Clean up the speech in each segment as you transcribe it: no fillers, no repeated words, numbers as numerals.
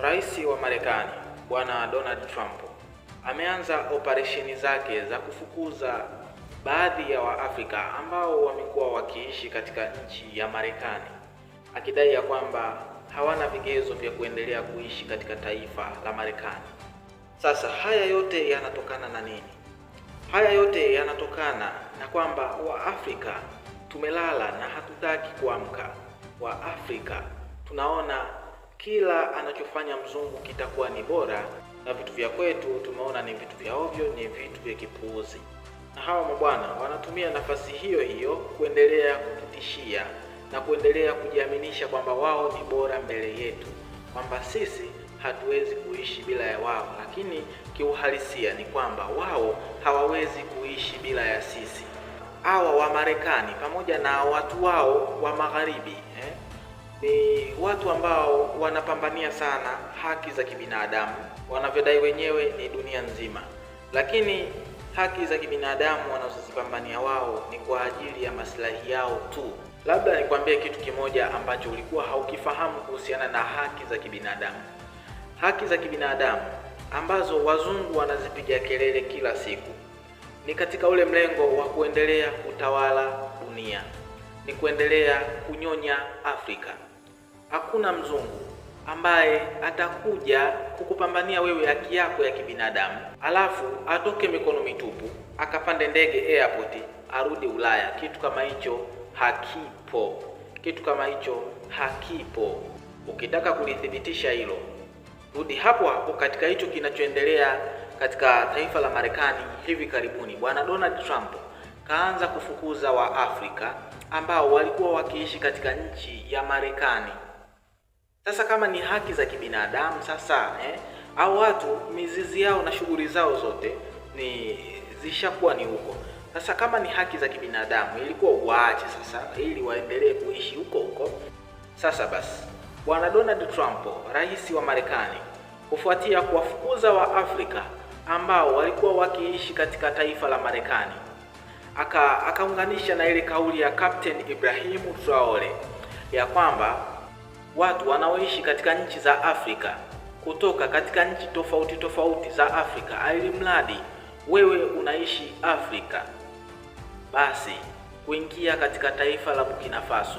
Rais wa Marekani Bwana Donald Trump ameanza operesheni zake za kufukuza baadhi ya Waafrika ambao wamekuwa wakiishi katika nchi ya Marekani, akidai ya kwamba hawana vigezo vya kuendelea kuishi katika taifa la Marekani. Sasa haya yote yanatokana na nini? Haya yote yanatokana na kwamba Waafrika tumelala na hatutaki kuamka. Waafrika tunaona kila anachofanya mzungu kitakuwa ni bora, na vitu vya kwetu tumeona ni vitu vya ovyo, ni vitu vya kipuuzi. Na hawa mabwana wanatumia nafasi hiyo hiyo kuendelea kututishia na kuendelea kujiaminisha kwamba wao ni bora mbele yetu, kwamba sisi hatuwezi kuishi bila ya wao, lakini kiuhalisia ni kwamba wao hawawezi kuishi bila ya sisi. Hawa wa Marekani pamoja na watu wao wa magharibi ni watu ambao wanapambania sana haki za kibinadamu, wanavyodai wenyewe ni dunia nzima, lakini haki za kibinadamu wanazozipambania wao ni kwa ajili ya maslahi yao tu. Labda nikwambie kitu kimoja ambacho ulikuwa haukifahamu kuhusiana na haki za kibinadamu. Haki za kibinadamu ambazo wazungu wanazipiga kelele kila siku ni katika ule mlengo wa kuendelea kutawala dunia, ni kuendelea kunyonya Afrika. Hakuna mzungu ambaye atakuja kukupambania wewe haki yako ya kibinadamu alafu atoke mikono mitupu akapande ndege airport arudi Ulaya. Kitu kama hicho hakipo. Kitu kama hicho hakipo. Ukitaka kulithibitisha hilo, rudi hapo hapo katika hicho kinachoendelea katika taifa la Marekani hivi karibuni. Bwana Donald Trump kaanza kufukuza Waafrika ambao walikuwa wakiishi katika nchi ya Marekani. Sasa kama ni haki za kibinadamu au watu mizizi yao na shughuli zao zote ni zishakuwa ni huko. Sasa kama ni haki za kibinadamu ilikuwa waache sasa ili waendelee kuishi huko huko. Sasa basi Bwana Donald Trump, rais wa Marekani, kufuatia kuwafukuza Waafrika ambao walikuwa wakiishi katika taifa la Marekani, akaunganisha na ile kauli ya Captain Ibrahim Traore ya kwamba watu wanaoishi katika nchi za Afrika kutoka katika nchi tofauti tofauti za Afrika, alimradi wewe unaishi Afrika, basi kuingia katika taifa la Burkina Faso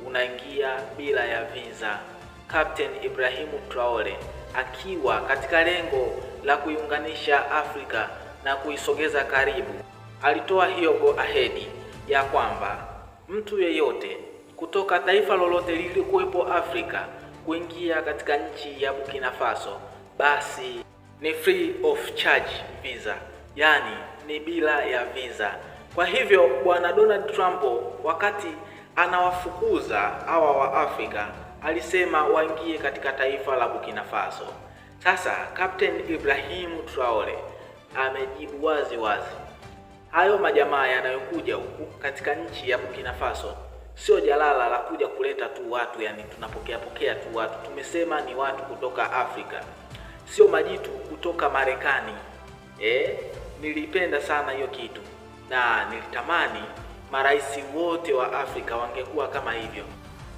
unaingia bila ya visa. Captain Ibrahim Traore akiwa katika lengo la kuiunganisha Afrika na kuisogeza karibu, alitoa hiyo go ahead ya kwamba mtu yeyote kutoka taifa lolote lililokuwepo Afrika kuingia katika nchi ya Burkina Faso basi ni free of charge visa, yani ni bila ya visa. Kwa hivyo Bwana Donald Trump wakati anawafukuza hawa wa Afrika alisema waingie katika taifa la Burkina Faso. Sasa Captain Ibrahim Traore amejibu wazi wazi, hayo majamaa yanayokuja huku katika nchi ya Burkina Faso sio jalala la kuja kuleta tu watu, yani tunapokea tu watu. Tumesema ni watu kutoka Afrika, sio majitu kutoka Marekani. Nilipenda sana hiyo kitu na nilitamani marais wote wa Afrika wangekuwa kama hivyo.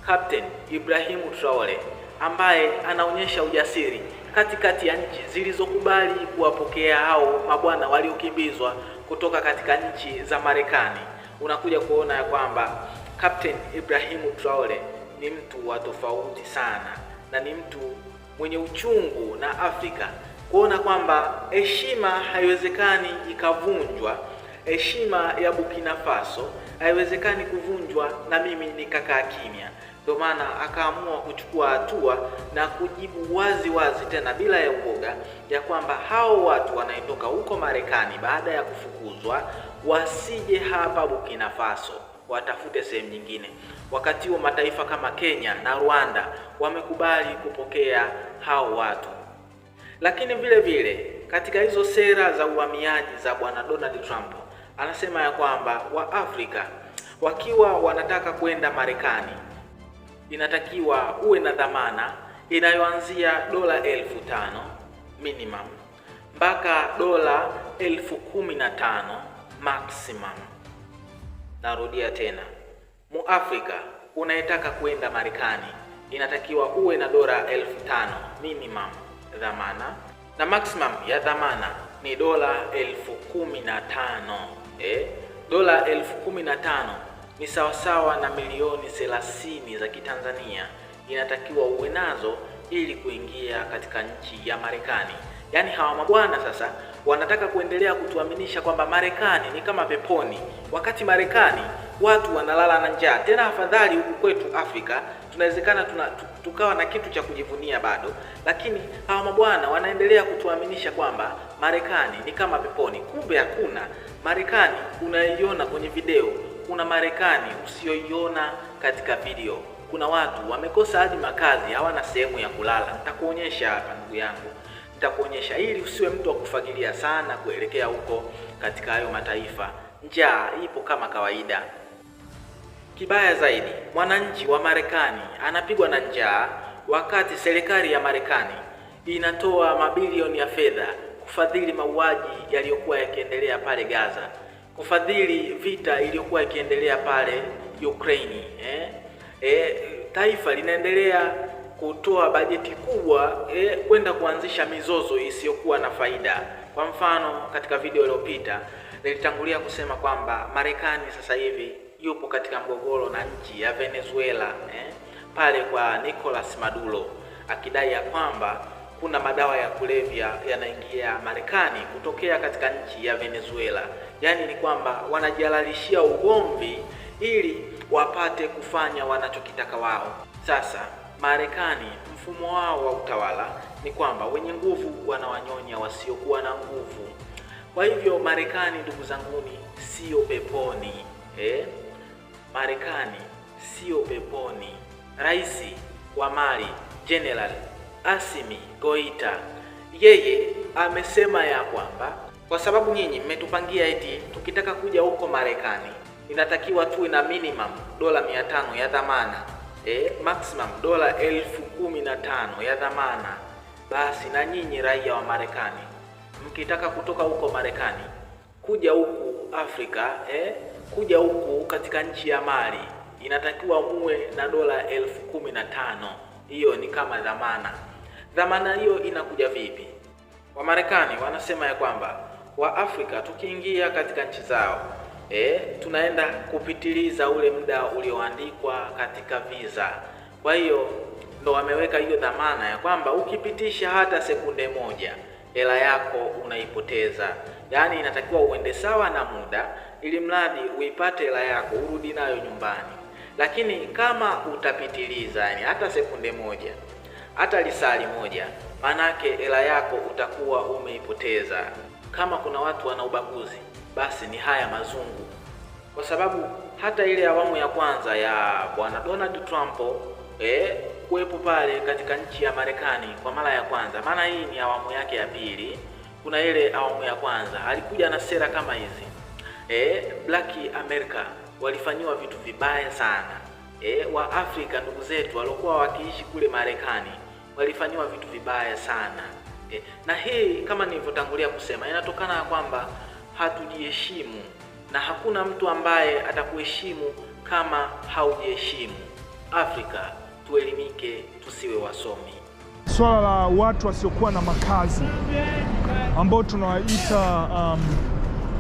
Captain Ibrahim Traore ambaye anaonyesha ujasiri katikati ya nchi zilizokubali kuwapokea hao mabwana waliokimbizwa kutoka katika nchi za Marekani, unakuja kuona ya kwamba Captain Ibrahim Traore ni mtu wa tofauti sana na ni mtu mwenye uchungu na Afrika, kuona kwamba heshima haiwezekani ikavunjwa, heshima ya Burkina Faso haiwezekani kuvunjwa na mimi nikakaa kimya. Ndio maana akaamua kuchukua hatua na kujibu wazi wazi tena bila ya uoga ya kwamba hao watu wanaitoka huko Marekani baada ya kufukuzwa wasije hapa Burkina Faso, watafute sehemu nyingine. Wakati huo mataifa kama Kenya na Rwanda wamekubali kupokea hao watu. Lakini vile vile katika hizo sera za uhamiaji za Bwana Donald Trump anasema ya kwamba Waafrika wakiwa wanataka kwenda Marekani inatakiwa uwe na dhamana inayoanzia $5,000 minimum mpaka $15,000 maximum. Narudia tena, Muafrika unayetaka kwenda Marekani inatakiwa uwe na dola 5,000 minimum dhamana, na maximum ya dhamana ni dola 15,000. Dola 15,000 ni sawasawa na milioni 30 za Kitanzania, inatakiwa uwe nazo ili kuingia katika nchi ya Marekani. Yaani hawa mabwana sasa wanataka kuendelea kutuaminisha kwamba Marekani ni kama peponi, wakati Marekani watu wanalala na njaa. Tena afadhali huku kwetu Afrika tunawezekana tukawa na kitu cha kujivunia bado, lakini hawa mabwana wanaendelea kutuaminisha kwamba Marekani ni kama peponi. Kumbe hakuna. Marekani unaiona kwenye video, kuna Marekani usiyoiona katika video. Kuna watu wamekosa hadi makazi, hawana sehemu ya kulala. Nitakuonyesha hapa ndugu yangu, nitakuonyesha ili usiwe mtu wa kufagilia sana kuelekea huko katika hayo mataifa. Njaa ipo kama kawaida. Kibaya zaidi, mwananchi wa Marekani anapigwa na njaa wakati serikali ya Marekani inatoa mabilioni ya fedha kufadhili mauaji yaliyokuwa yakiendelea pale Gaza, kufadhili vita iliyokuwa ikiendelea pale Ukraine. Taifa linaendelea kutoa bajeti kubwa kwenda kuanzisha mizozo isiyokuwa na faida. Kwa mfano, katika video iliyopita nilitangulia kusema kwamba Marekani sasa hivi yupo katika mgogoro na nchi ya Venezuela pale kwa Nicolas Maduro, akidai ya kwamba kuna madawa ya kulevya yanaingia Marekani kutokea katika nchi ya Venezuela. Yaani ni kwamba wanajihalalishia ugomvi ili wapate kufanya wanachokitaka wao. Sasa Marekani, mfumo wao wa utawala ni kwamba wenye nguvu wanawanyonya wasiokuwa na nguvu. Kwa hivyo Marekani, ndugu zanguni, sio peponi. Marekani sio peponi. Rais wa Mali General Assimi Goita, yeye amesema ya kwamba kwa sababu nyinyi mmetupangia eti tukitaka kuja huko Marekani inatakiwa tuwe na minimum dola 500 ya dhamana, maximum dola 15,000 ya dhamana. Basi na nyinyi raia wa Marekani mkitaka kutoka huko Marekani kuja huku Afrika, kuja huku katika nchi ya Mali inatakiwa muwe na dola 15,000. Hiyo ni kama dhamana. Dhamana hiyo inakuja vipi? Wamarekani wanasema ya kwamba wa Afrika tukiingia katika nchi zao tunaenda kupitiliza ule muda ulioandikwa katika visa. Kwa hiyo ndo wameweka hiyo dhamana ya kwamba ukipitisha hata sekunde moja hela yako unaipoteza. Yaani inatakiwa uende sawa na muda ili mradi uipate hela yako urudi nayo nyumbani. Lakini kama utapitiliza, yani hata sekunde moja, hata lisali moja, manake hela yako utakuwa umeipoteza. Kama kuna watu wana ubaguzi, basi ni haya mazungu. Kwa sababu hata ile awamu ya kwanza ya bwana Donald Trump kuwepo pale katika nchi ya Marekani kwa mara ya kwanza, maana hii ni awamu yake ya pili. Kuna ile awamu ya kwanza alikuja na sera kama hizi. Black America walifanyiwa vitu vibaya sana. Wa Afrika ndugu zetu waliokuwa wakiishi kule Marekani walifanyiwa vitu vibaya sana. Na hii kama nilivyotangulia kusema inatokana na kwamba hatujiheshimu, na hakuna mtu ambaye atakuheshimu kama haujiheshimu. Afrika tuelimike, tusiwe wasomi. Swala la watu wasiokuwa na makazi ambao tunawaita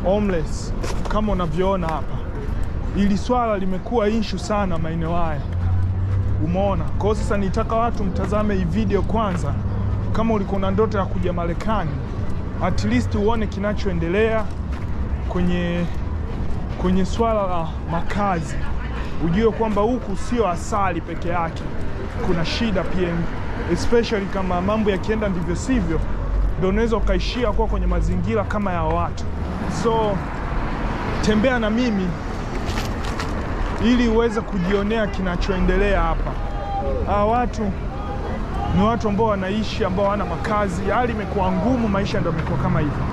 homeless kama unavyoona hapa, ili swala limekuwa issue sana maeneo haya, umeona. Kwa hiyo sasa nitaka watu mtazame hii video kwanza, kama ulikuwa na ndoto ya kuja Marekani, at least uone kinachoendelea kwenye swala la makazi, ujue kwamba huku sio asali peke yake, kuna shida pia, especially kama mambo yakienda ndivyo sivyo, ndio unaweza ukaishia kwa kwenye mazingira kama ya watu. So tembea na mimi ili uweze kujionea kinachoendelea hapa. Watu ni watu ambao wanaishi, ambao hawana makazi. Hali imekuwa ngumu, maisha ndio yamekuwa kama hivyo.